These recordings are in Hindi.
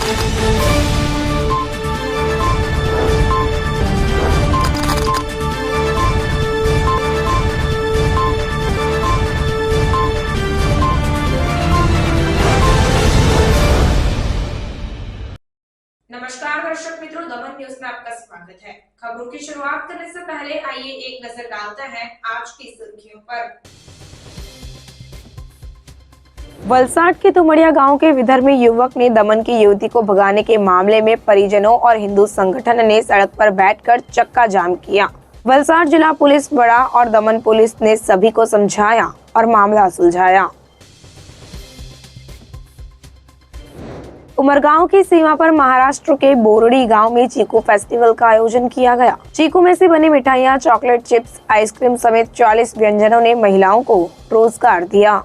नमस्कार दर्शक मित्रों, दमन न्यूज में आपका स्वागत है। खबरों की शुरुआत करने से पहले आइए एक नजर डालते हैं आज की सुर्खियों पर। वलसाड के तुमड़िया गांव के विधर्मी युवक ने दमन की युवती को भगाने के मामले में परिजनों और हिंदू संगठन ने सड़क पर बैठकर चक्का जाम किया। वलसाड जिला पुलिस बड़ा और दमन पुलिस ने सभी को समझाया और मामला सुलझाया। उमरगांव की सीमा पर महाराष्ट्र के बोरडी गांव में चीकू फेस्टिवल का आयोजन किया गया। चीकू में से बनी मिठाइयां, चॉकलेट चिप्स, आइसक्रीम समेत 40 व्यंजनों ने महिलाओं को रोजगार दिया।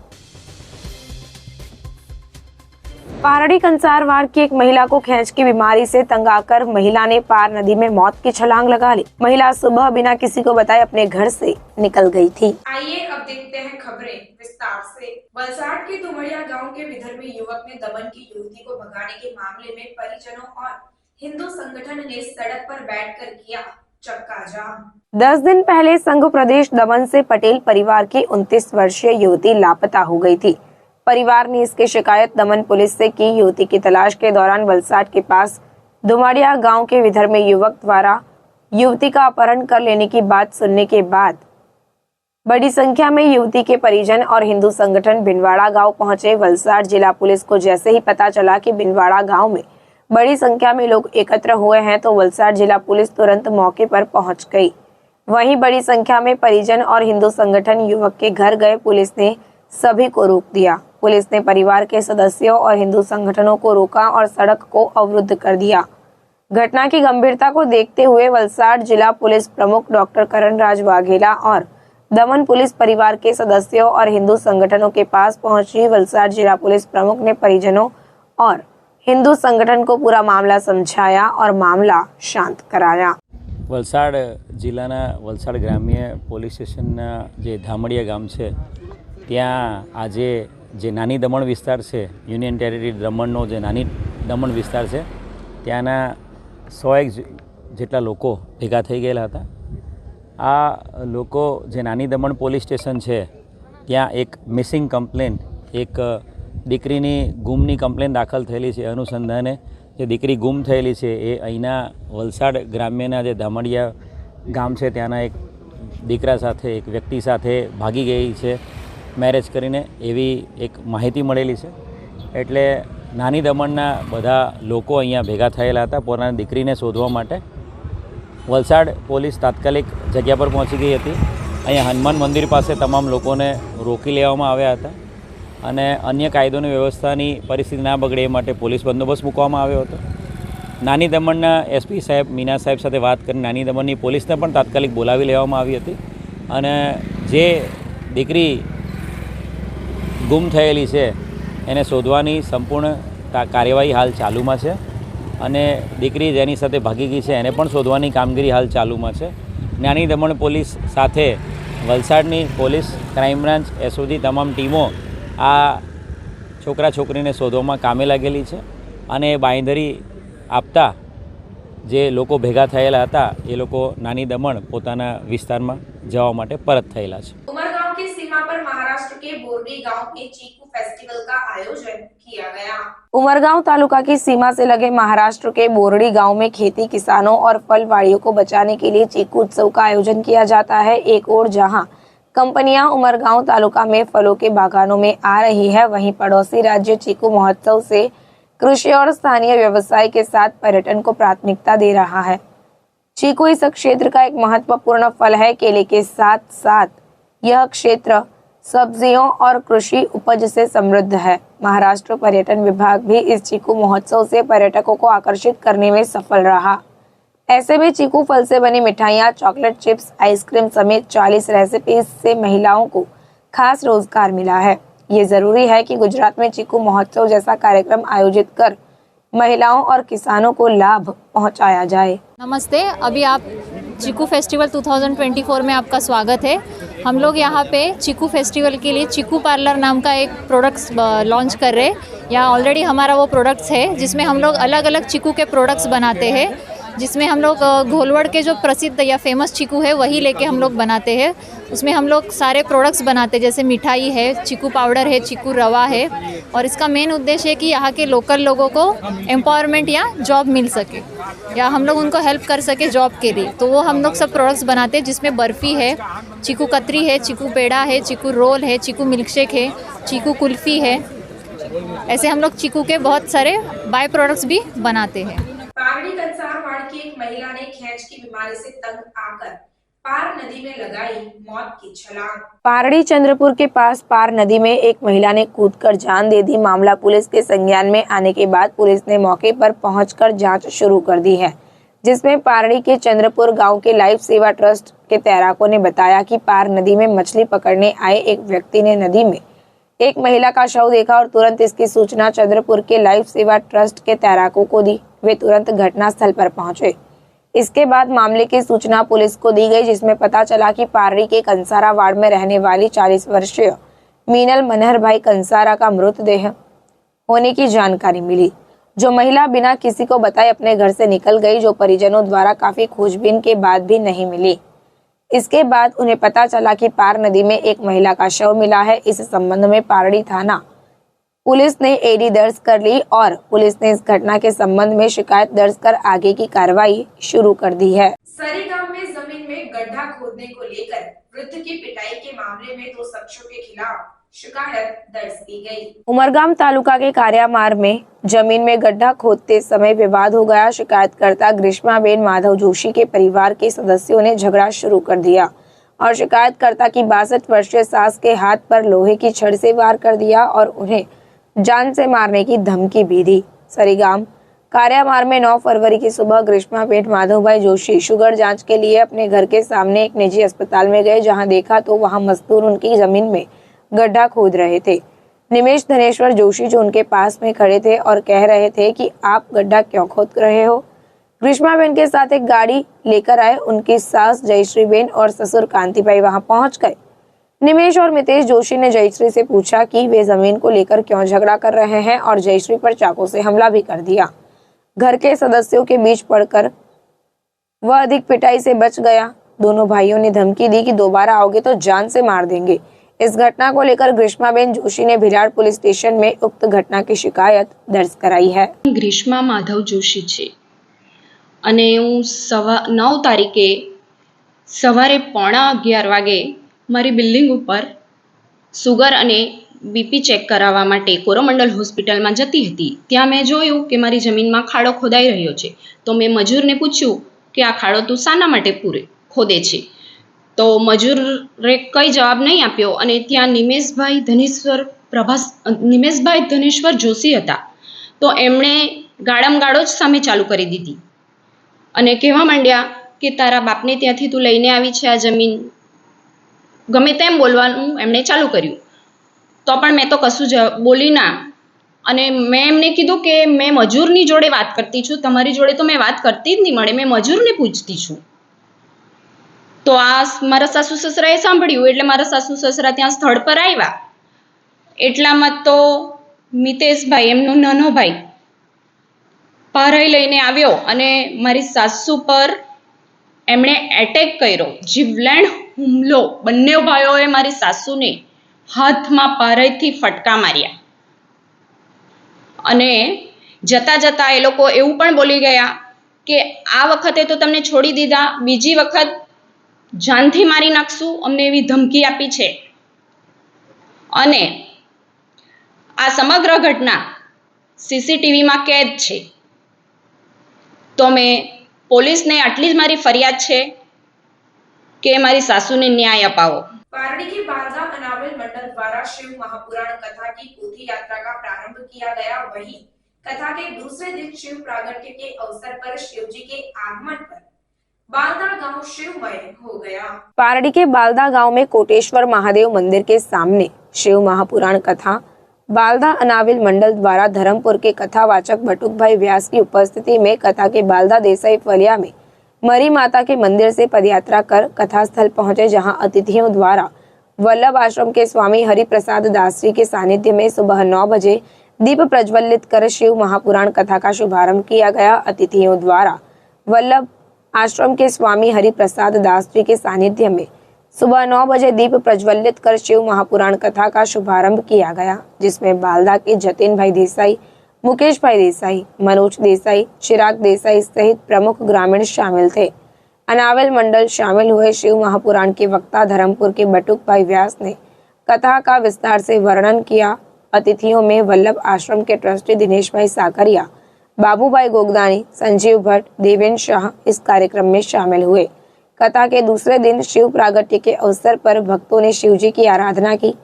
पारड़ी कंसारवार की एक महिला को खींच की बीमारी से तंग आकर महिला ने पार नदी में मौत की छलांग लगा ली। महिला सुबह बिना किसी को बताए अपने घर से निकल गई थी। आइए अब देखते हैं खबरें विस्तार से। वलसाड के तुमड़िया गांव के विधर्मी युवक ने दमन की युवती को भगाने के मामले में परिजनों और हिंदू संगठन ने सड़क पर बैठकर किया चक्का जाम। 10 दिन पहले संघ प्रदेश दमन से पटेल परिवार की 29 वर्षीय युवती लापता हो गई थी। परिवार ने इसकी शिकायत दमन पुलिस से की। युवती की तलाश के दौरान वलसाड के पास दुमाड़िया गांव के विधर्मी युवक द्वारा युवती का अपहरण कर लेने की बात सुनने के बाद बड़ी संख्या में युवती के परिजन और हिंदू संगठन बिनवाड़ा गांव पहुंचे। वलसाड जिला पुलिस को जैसे ही पता चला कि बिनवाड़ा गांव में बड़ी संख्या में लोग एकत्र हुए हैं तो वलसाड जिला पुलिस तुरंत मौके पर पहुंच गई। वहीं बड़ी संख्या में परिजन और हिंदू संगठन युवक के घर गए। पुलिस ने सभी को रोक दिया। पुलिस ने परिवार के सदस्यों और हिंदू संगठनों को रोका और सड़क को अवरुद्ध कर दिया। घटना की गंभीरता को देखते हुए वलसाड जिला पुलिस प्रमुख डॉक्टर करण राज वाघेला और दमन पुलिस परिवार के सदस्यों और हिंदू संगठनों के पास पहुंची। वलसाड जिला पुलिस प्रमुख ने परिजनों और हिंदू संगठन को पूरा मामला समझाया और मामला शांत कराया। वलसाड जिल्लाना वलसाड ग्राम्य पोलीस स्टेशनना जे धामड़िया गाम छे त्यां आजे जे नानी दमण विस्तार है यूनियन टेरिटरी दमणनो जे नानी दमण विस्तार है त्याना 101 जेटला लोको भेगा थई गयेला हता। आ लोको जे नानी दमण पोलीस स्टेशन है त्यां एक मिसिंग कम्प्लेन एक दीकरीनी गुमनी कम्प्लेन दाखल थयेली छे। अनुसंधाने जे दीकरी गुम थयेली छे ए अहींना वलसाड ग्राम्यना जे धामड़िया गाम छे त्याना एक दीकरा साथे एक व्यक्ति साथे भागी गई छे मैरेज करीने एवी एक माहिती मळेली छे। एटले नानी दमणना बधा लोको अहींया भेगा थयेला हता पोतानी दीकरीने शोधवा माटे। वलसाड पोलीस तात्कालिक जग्या पर पहोंची गई हती। अहींया हनुमान मंदिर पासे तमाम लोकोने रोकी लेवामां आव्या हता अने अन्य कायदोनी व्यवस्थानी परिस्थिति ना बगड़े ए माटे पोलीस बंदोबस्त मूकवामां आव्यो हतो। नानी दमणना एसपी साहेब मीना साहेब साथे वात करीने नानी दमणनी पोलीसने पण तात्कालिक बोलावी लेवामां आवी हती अने जे दीकरी गुम थयेली छे एने शोधवानी संपूर्ण कार्यवाही हाल चालूमां छे अने दीकरी जेनी साथे भागी गई छे एने पण शोधवानी कामगीरी हाल चालूमां छे। नानी दमण पोलीस साथे वलसाडनी पोलीस क्राइम ब्रांच एसओजी तमाम टीमों आ छोकरा छोकरीने शोधवामां कामे लागेली छे अने बांयधरी आपता जे लोको भेगा थयेला हता ए लोको नानी दमण पोताना विस्तारमां जवा माटे परत थयेला छे। उमरगांव की सीमा पर महाराष्ट्र के बोरडी गांव में चीकू फेस्टिवल का आयोजन किया गया। उमरगांव तालुका की सीमा से लगे महाराष्ट्र के बोरडी गांव में खेती किसानों और फलवाड़ियों को बचाने के लिए चीकू उत्सव का आयोजन किया जाता है। एक और जहां कंपनियां उमरगांव तालुका में फलों के बागानों में आ रही है, वहीं पड़ोसी राज्य चीकू महोत्सव से कृषि और स्थानीय व्यवसाय के साथ पर्यटन को प्राथमिकता दे रहा है। चीकू इस क्षेत्र का एक महत्वपूर्ण फल है। केले के साथ साथ यह क्षेत्र सब्जियों और कृषि उपज से समृद्ध है। महाराष्ट्र पर्यटन विभाग भी इस चीकू महोत्सव से पर्यटकों को आकर्षित करने में सफल रहा। ऐसे में चीकू फल से बनी मिठाइयाँ, चॉकलेट चिप्स, आइसक्रीम समेत 40 रेसिपीज से महिलाओं को खास रोजगार मिला है। ये जरूरी है कि गुजरात में चीकू महोत्सव जैसा कार्यक्रम आयोजित कर महिलाओं और किसानों को लाभ पहुंचाया जाए। नमस्ते, अभी आप चीकू फेस्टिवल 2024 में आपका स्वागत है। हम लोग यहाँ पे चीकू फेस्टिवल के लिए चीकू पार्लर नाम का एक प्रोडक्ट्स लॉन्च कर रहे हैं। यहाँ ऑलरेडी हमारा वो प्रोडक्ट्स है जिसमें हम लोग अलग अलग चीकू के प्रोडक्ट्स बनाते हैं, जिसमें हम लोग घोलवड़ के जो प्रसिद्ध या फेमस चीकू है वही लेके हम लोग बनाते हैं। उसमें हम लोग सारे प्रोडक्ट्स बनाते हैं, जैसे मिठाई है, चीकू पाउडर है, चीकू रवा है। और इसका मेन उद्देश्य है कि यहाँ के लोकल लोगों को एम्पावरमेंट या जॉब मिल सके, या हम लोग उनको हेल्प कर सके जॉब के लिए। तो वो हम लोग सब प्रोडक्ट्स बनाते हैं, जिसमें बर्फ़ी है, चीकू कतरी है, चीकू पेड़ा है, चीकू रोल है, चीकू मिल्कशेक है, चीकू कुल्फ़ी है। ऐसे हम लोग चीकू के बहुत सारे बाय प्रोडक्ट्स भी बनाते हैं। पारड़ी कंसारवाड़ की एक महिला ने खैंच की बीमारी से तंग आकर पार नदी में लगाई मौत की छलांग। पारड़ी चंद्रपुर के पास पार नदी में एक महिला ने कूदकर जान दे दी। मामला पुलिस के संज्ञान में आने के बाद पुलिस ने मौके पर पहुंचकर जांच शुरू कर दी है, जिसमें पारड़ी के चंद्रपुर गांव के लाइफ सेवा ट्रस्ट के तैराकों ने बताया कि पार नदी में मछली पकड़ने आए एक व्यक्ति ने नदी में एक महिला का शव देखा और तुरंत इसकी सूचना चंद्रपुर के लाइफ सेवा ट्रस्ट के तैराकों को दी। वे तुरंत घटनास्थल पर पहुंचे। इसके बाद मामले की सूचना पुलिस को दी गई, जिसमें पता चला कि पारड़ी के कंसारा वार्ड में रहने वाली 40 वर्षीय मीनल मनहर भाई कंसारा का मृतदेह होने की जानकारी मिली। जो महिला बिना किसी को बताए अपने घर से निकल गई, जो परिजनों द्वारा काफी खोजबीन के बाद भी नहीं मिली। इसके बाद उन्हें पता चला कि पार नदी में एक महिला का शव मिला है। इस संबंध में पारड़ी थाना पुलिस ने एडी दर्ज कर ली और पुलिस ने इस घटना के संबंध में शिकायत दर्ज कर आगे की कार्रवाई शुरू कर दी है। सरीगाम में जमीन में गड्ढा खोदने को लेकर वृद्ध की पिटाई के मामले में 2 शख्सों के खिलाफ शिकायत दर्ज की गई। उमरगाम तालुका के कारियामार में जमीन में गड्ढा खोदते समय विवाद हो गया। शिकायतकर्ता ग्रीष्माबेन माधव जोशी के परिवार के सदस्यों ने झगड़ा शुरू कर दिया और शिकायतकर्ता की 62 वर्षीय सास के हाथ पर लोहे की छड़ से वार कर दिया और उन्हें जान से मारने की धमकी भी दी। सरीगाम कारियामार में 9 फरवरी की सुबह ग्रीष्माबेन माधवभाई जोशी शुगर जांच के लिए अपने घर के सामने एक निजी अस्पताल में गए, जहां देखा तो वहां मजदूर उनकी जमीन में गड्ढा खोद रहे थे। निमेश धनेश्वर जोशी जो उनके पास में खड़े थे और कह रहे थे कि आप गड्ढा क्यों खोद रहे हो। ग्रीष्माबेन के साथ एक गाड़ी लेकर आए। उनकी सास जयश्रीबेन और ससुर कांतिभाई वहां पहुंच गए। निमेश और मितेश जोशी ने जयश्री से पूछा कि वे जमीन को लेकर क्यों झगड़ा कर रहे हैं और जयश्री पर चाकू से हमला भी कर दिया। घर के सदस्यों के बीच पड़कर वह अधिक पिटाई से बच गया। दोनों भाइयों ने धमकी दी कि दोबारा आओगे तो जान से मार देंगे। इस घटना को लेकर ग्रीष्माबेन जोशी ने भिलाड़ पुलिस स्टेशन में उक्त घटना की शिकायत दर्ज कराई है। ग्रीष्मा माधव जोशी છે અને હું 9 તારીખે સવારે 11:15 વાગે મારી બિલ્ડિંગ ઉપર સુગર અને બીપી ચેક કરાવવા માટે કોરોમંડલ હોસ્પિટલમાં જતી હતી। ત્યાં મેં જોયું કે મારી જમીનમાં ખાડો ખોદાઈ રહ્યો છે, તો મેં મજૂરને પૂછ્યું કે આ ખાડો તું શાના માટે ખોદે છે, તો મજૂરે કંઈ જવાબ નહીં આપ્યો અને ત્યાં નિમેશભાઈ ધનેશ્વર જોશી હતા, તો એમણે ગાળમ ગાળો જ સામે ચાલુ કરી દીધી અને કહેવા માંડ્યા કે તારા બાપને ત્યાંથી તું લઈને આવી છે આ જમીન, ગમે તેમ બોલવાનું એમણે ચાલુ કર્યું। તો પણ મેં તો કશું બોલી ના અને મેં એમને કીધું કે મેં મજૂરની જોડે વાત કરતી છું, તમારી જોડે તો મેં વાત કરતી જ નહીં મળે, મેં મજૂરને પૂછતી છું। તો આ મારા સાસુ સસરાએ સાંભળ્યું એટલે મારા સાસુ સસરા ત્યાં સ્થળ પર આવ્યા। એટલામાં તો મિતેશભાઈ એમનો નાનો ભાઈ પારાઈ લઈને આવ્યો અને મારી સાસુ પર એમણે એટેક કર્યો, જીવલેણ હુમલો। બંને ભાઈઓએ મારી સાસુને હાથમાં પારાઈથી ફટકા માર્યા અને જતા જતા એ લોકો એવું પણ બોલી ગયા કે આ વખતે તો તમને છોડી દીધા, બીજી વખત જાનથી મારી નાખશું, અમને એવી ધમકી આપી છે। અને આ સમગ્ર ઘટના સીસીટીવીમાં કેદ છે। તો મેં પોલીસને આટલી જ મારી ફરિયાદ છે કે મારી સાસુને ન્યાય અપાવો। पारड़ी के बालदा अनावल मंडल द्वारा शिव महापुराण कथा की पोथी यात्रा का प्रारंभ किया गया। वहीं कथा के दूसरे दिन शिव प्रागट्य के अवसर पर शिव जी के आगमन पर बालदा गांव शिवमय हो गया। पारड़ी के बालदा गांव में कोटेश्वर महादेव मंदिर के सामने शिव महापुराण कथा बालदा अनाविल मंडल द्वारा धर्मपुर के कथावाचक बटुक भाई व्यास की उपस्थिति में कथा के बालदा देसाई फलिया में मरी माता के मंदिर से पदयात्रा कर कथा स्थल पहुंचे, जहां अतिथियों द्वारा वल्लभ आश्रम के स्वामी हरिप्रसाद दास जी के सानिध्य में सुबह 9 बजे दीप प्रज्वलित कर शिव महापुराण कथा का शुभारंभ किया गया। अतिथियों द्वारा वल्लभ आश्रम के स्वामी हरिप्रसाद दास जी के सानिध्य में सुबह 9 बजे दीप प्रज्वलित कर शिव महापुराण कथा का शुभारंभ किया गया, जिसमें बालदा के जतिन भाई देसाई, मुकेश भाई देसाई, मनोज देसाई, चिराग देसाई सहित प्रमुख ग्रामीण शामिल थे। अनावल मंडल शामिल हुए। शिव महापुराण के वक्ता धर्मपुर के बटुक भाई व्यास ने कथा का विस्तार से वर्णन किया। अतिथियों में वल्लभ आश्रम के ट्रस्टी दिनेश भाई साकरिया, बाबू भाई गोगदानी, संजीव भट्ट, देवेंद्र शाह इस कार्यक्रम में शामिल हुए। कथा के दूसरे दिन शिव प्रागट्य के अवसर पर भक्तों ने शिव जी की आराधना की।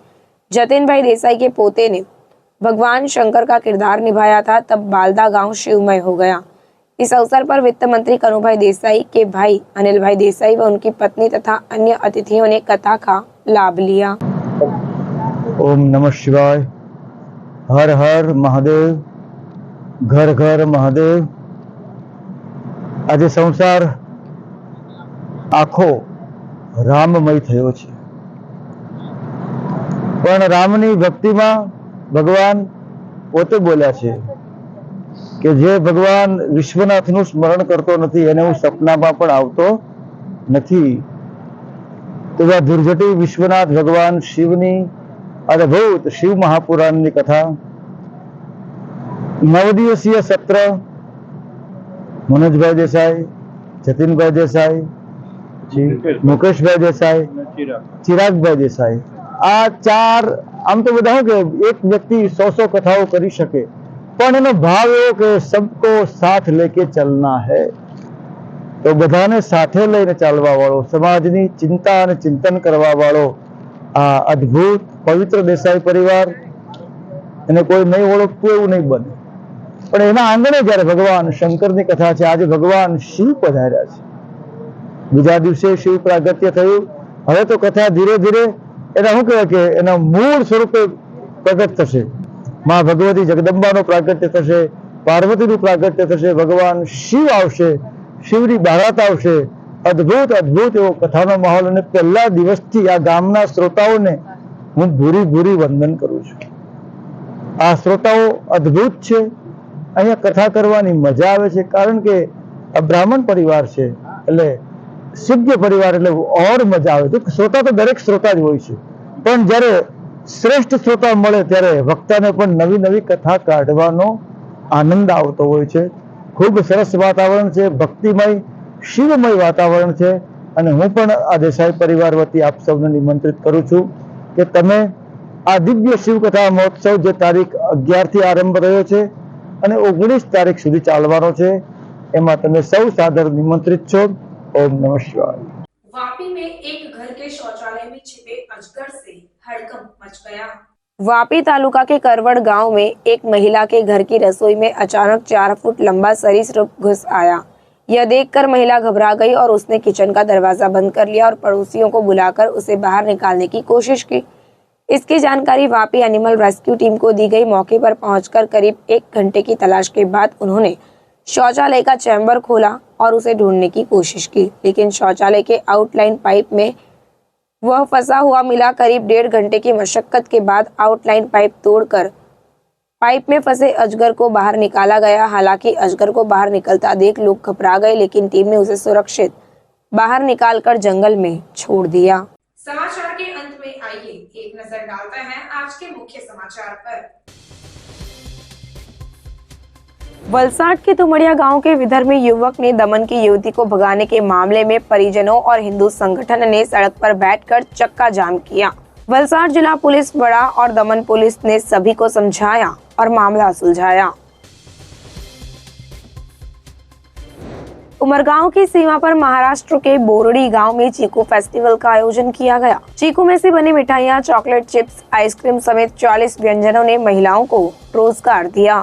जतिन भाई देसाई के पोते ने भगवान शंकर का किरदार निभाया था, तब बालदा गांव शिवमय हो गया। इस अवसर पर वित्त मंत्री कनुभाई देसाई के भाई अनिल भाई देसाई व उनकी पत्नी तथा अन्य अतिथियों ने कथा का लाभ लिया। ओम नमः शिवाय, हर हर महादेव, घर घर महादेव। आज संसार आखो राममय थयो छे, पण रामनी भक्तिमां भगवान पोते बोल्या छे કે જે ભગવાન વિશ્વનાથનું સ્મરણ કરતો નથી એને હું સપનામાં પણ આવતો નથી। તો આ દુર્જટી વિશ્વનાથ ભગવાન શિવની અદ્ભુત શિવ મહાપુરાણની કથા 9 દિવસીય સત્ર मनोजभाई देसाई, जतिनभाई देसाई, मुकेशभाई देसाई, चिरागभाई देसाई, आ 4 आम तो बता के एक व्यक्ति 100 कथाओं करी सके, पण एनो भाव एवो के सबको साथ लेके चलना है। तो बधाने साथे लईने चालवा वाळो, समाजनी चिंता अने चिंतन करवा वाळो आ अद्भुत पवित्र देसाई परिवार एने कोई नहीं ओळखતું એવું नहीं बने। પણ એના આંગણે જ્યારે ભગવાન શંકરની કથા છે, આજે ભગવાન શિવ પધાર્યા છે। બીજા દિવસે શિવ પ્રાગટ્ય થયું। હવે તો કથા ધીરે ધીરે એના શું કહેવાય કે એના મૂળ સ્વરૂપે પ્રગટ થશે। માં ભગવતી જગદંબાનું પ્રાગટ્ય થશે, પાર્વતીનું પ્રાગટ્ય થશે, ભગવાન શિવ આવશે, શિવની બારાત આવશે। અદ્ભુત અદ્ભુત એવો કથાનો માહોલ। અને પહેલા દિવસથી આ ગામના શ્રોતાઓને હું ભૂરી ભૂરી વંદન કરું છું। આ શ્રોતાઓ અદ્ભુત છે। અહીંયા કથા કરવાની મજા આવે છે, કારણ કે આ બ્રાહ્મણ પરિવાર છે એટલે સિદ્ધ પરિવાર એટલે ઓર મજા આવે। તો શ્રોતા તો દરેક શ્રોતા જ હોય છે, પણ જ્યારે શ્રેષ્ઠ શ્રોતા મળે ત્યારે વક્તાને પણ નવી નવી કથા કાઢવાનો આનંદ આવતો હોય છે। ખૂબ સરસ વાતાવરણ છે, ભક્તિમય શિવમય વાતાવરણ છે। અને હું પણ આ દેસાઈ પરિવાર વતી આપ સૌને નિમંત્રિત કરું છું કે તમે આ દિવ્ય શિવકથા મહોત્સવ જે તારીખ 11 થી આરંભ રહ્યો છે અને 19 તારીખ સુધી ચાલવાનો છે, એમાં તમે સૌ સાદર નિમંત્રિત છો। ઓમ નમઃ શિવાય। वापी में एक घर के शौचालय में छिपे अजगर से हड़कंप मच गया। वापी तालुका के करवड़ गांव में एक महिला के घर की रसोई में अचानक 4 फुट लंबा सरीसृप घुस आया। यह देखकर महिला घबरा गई और उसने किचन का दरवाजा बंद कर लिया और पड़ोसियों को बुलाकर उसे बाहर निकालने की कोशिश की। इसकी जानकारी वापी एनिमल रेस्क्यू टीम को दी गई। मौके पर पहुंचकर करीब 1 घंटे की तलाश के बाद उन्होंने शौचालय का चैम्बर खोला और उसे ढूंढने की कोशिश की, लेकिन शौचालय के आउटलाइन पाइप में वह फंसा हुआ मिला। करीब 1.5 घंटे की मशक्कत के बाद आउटलाइन पाइप तोड़कर पाइप में फंसे अजगर को बाहर निकाला गया। हालांकि अजगर को बाहर निकलता देख लोग घबरा गए, लेकिन टीम ने उसे सुरक्षित बाहर निकालकर जंगल में छोड़ दिया। समाचार के अंत में आइए एक नजर डालते हैं आज के मुख्य समाचार पर। वलसाड के तुमड़िया गांव के विधर्मी युवक ने दमन की युवती को भगाने के मामले में परिजनों और हिंदू संगठन ने सड़क पर बैठकर चक्का जाम किया। वलसाड जिला पुलिस बड़ा और दमन पुलिस ने सभी को समझाया और मामला सुलझाया। उमरगांव की सीमा पर महाराष्ट्र के बोरडी गांव में चीकू फेस्टिवल का आयोजन किया गया। चीकू में से बनी मिठाइयां, चॉकलेट चिप्स, आइसक्रीम समेत 40 व्यंजनों ने महिलाओं को रोजगार दिया।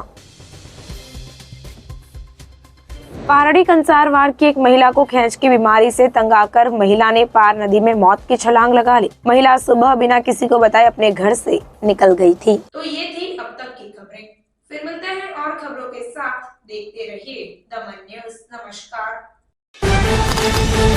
पारड़ी कंसारवार की एक महिला को खैंच की बीमारी से तंग आकर महिला ने पार नदी में मौत की छलांग लगा ली। महिला सुबह बिना किसी को बताए अपने घर से निकल गई थी। तो ये थी अब तक की खबरें। फिर मिलते हैं और खबरों के साथ। देखते रहिए दमन न्यूज। नमस्कार। है।